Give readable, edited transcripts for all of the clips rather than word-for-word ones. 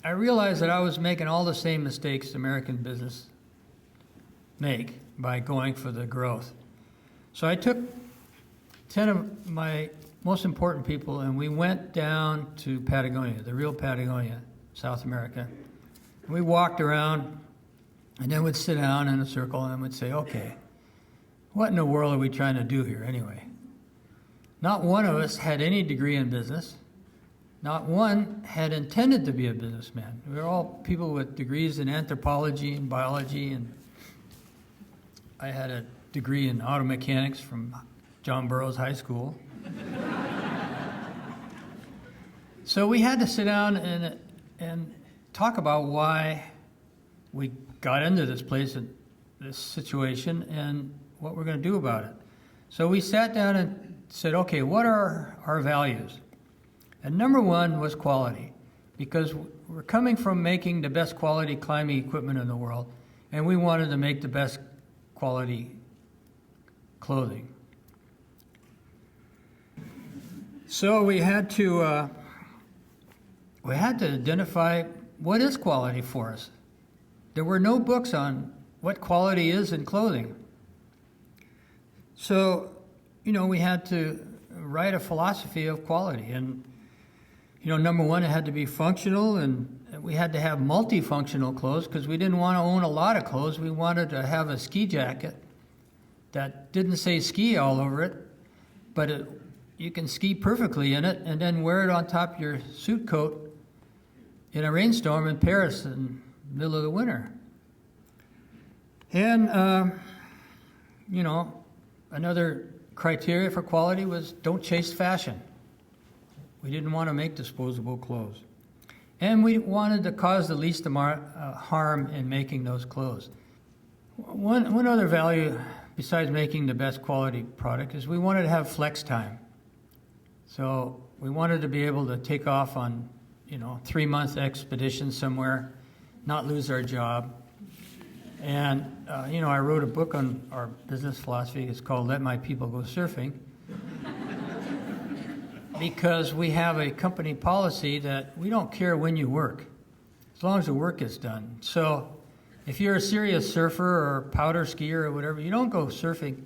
I realized that I was making all the same mistakes American business make by going for the growth. So I took 10 of my most important people and we went down to Patagonia, the real Patagonia, South America. We walked around and then we'd sit down in a circle and we'd say, okay, what in the world are we trying to do here anyway? Not one of us had any degree in business. Not one had intended to be a businessman. We were all people with degrees in anthropology and biology, and I had a degree in auto mechanics from John Burroughs High School. So we had to sit down and talk about why we got into this place, and this situation, and what we're going to do about it. So we sat down and said, okay, what are our values? And number one was quality, because we're coming from making the best quality climbing equipment in the world, and we wanted to make the best quality clothing. So we had to identify what is quality for us. There were no books on what quality is in clothing. So, we had to write a philosophy of quality. And, number one, it had to be functional, and we had to have multifunctional clothes because we didn't want to own a lot of clothes. We wanted to have a ski jacket that didn't say ski all over it, but you can ski perfectly in it and then wear it on top of your suit coat in a rainstorm in Paris in the middle of the winter. And, another criteria for quality was don't chase fashion. We didn't want to make disposable clothes. And we wanted to cause the least harm in making those clothes. One other value, besides making the best quality product, is we wanted to have flex time. So we wanted to be able to take off on, 3-month expeditions somewhere, not lose our job. And, I wrote a book on our business philosophy. It's called Let My People Go Surfing. Because we have a company policy that we don't care when you work, as long as the work is done. So if you're a serious surfer or powder skier or whatever, you don't go surfing.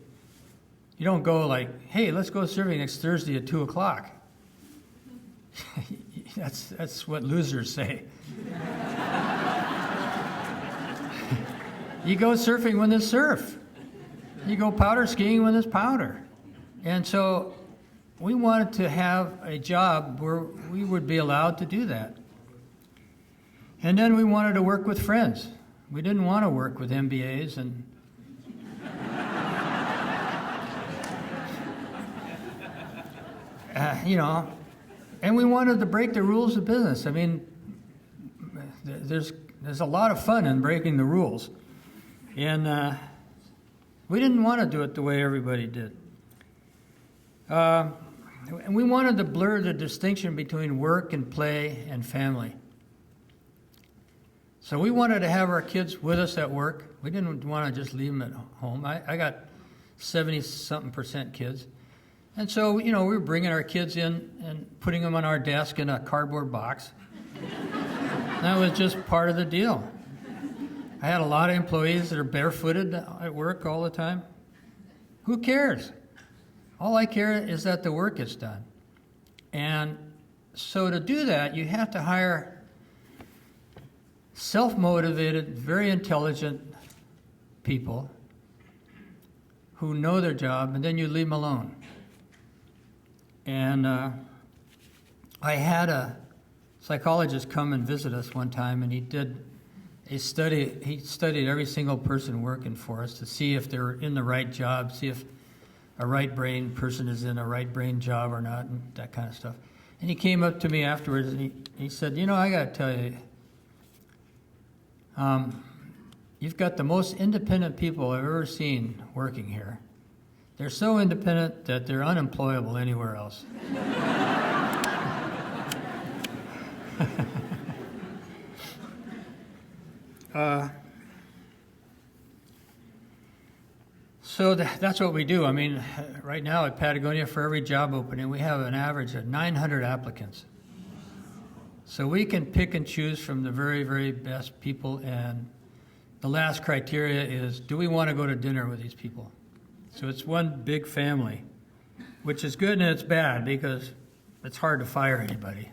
You don't go like, hey, let's go surfing next Thursday at 2 o'clock. That's what losers say. You go surfing when there's surf. You go powder skiing when there's powder. And so we wanted to have a job where we would be allowed to do that. And then we wanted to work with friends. We didn't want to work with MBAs and and we wanted to break the rules of business. I mean, there's a lot of fun in breaking the rules. And we didn't want to do it the way everybody did. And we wanted to blur the distinction between work and play and family. So we wanted to have our kids with us at work. We didn't want to just leave them at home. I got 70-something% kids. And so, we were bringing our kids in and putting them on our desk in a cardboard box. That was just part of the deal. I had a lot of employees that are barefooted at work all the time. Who cares? All I care is that the work is done. And so to do that, you have to hire self-motivated, very intelligent people who know their job, and then you leave them alone. And I had a psychologist come and visit us one time, and he did a study. He studied every single person working for us to see if they're in the right job, see if a right brain person is in a right brain job or not, and that kind of stuff. And he came up to me afterwards and he said, I got to tell you, you've got the most independent people I've ever seen working here. They're so independent that they're unemployable anywhere else. So that's what we do. I mean, right now at Patagonia, for every job opening, we have an average of 900 applicants. So we can pick and choose from the very, very best people, and the last criteria is, do we want to go to dinner with these people? So it's one big family, which is good and it's bad because it's hard to fire anybody.